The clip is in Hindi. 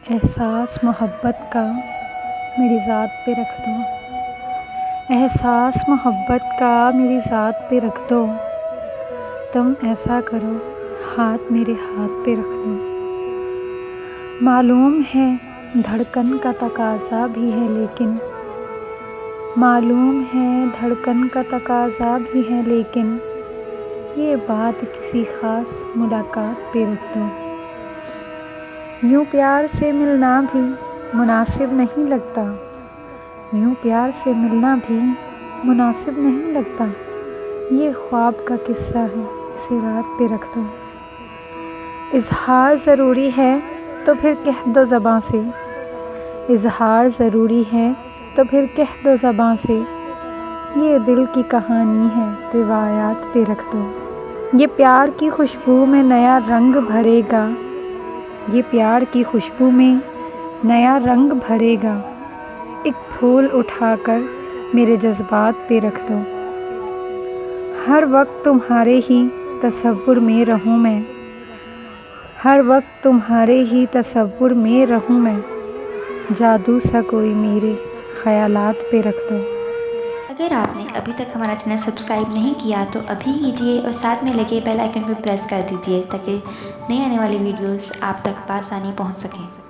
एहसास मोहब्बत का मेरी ज़ात पे रख दो। एहसास मोहब्बत का मेरी ज़ात पे रख दो। तुम ऐसा करो हाथ मेरे हाथ पे रख दो। मालूम है धड़कन का तकाज़ा भी है लेकिन ये बात किसी ख़ास मुलाकात पे रख दो। यूँ प्यार से मिलना भी मुनासिब नहीं लगता। ये ख्वाब का किस्सा है, इसे रात पे रख दो। इज़हार ज़रूरी है तो फिर कह दो ज़बां से। ये दिल की कहानी है, रिवायात पे रख दो। ये प्यार की खुशबू में नया रंग भरेगा। एक फूल उठाकर मेरे जज्बात पे रख दो। हर वक्त तुम्हारे ही तसव्वुर में रहूं मैं। जादू सा कोई मेरे ख़यालात पे रख दो। अगर आपने अभी तक हमारा चैनल सब्सक्राइब नहीं किया तो अभी कीजिए और साथ में लगे बेल आइकन को प्रेस कर दीजिए ताकि नए आने वाली वीडियोस आप तक आसानी पहुंच सकें।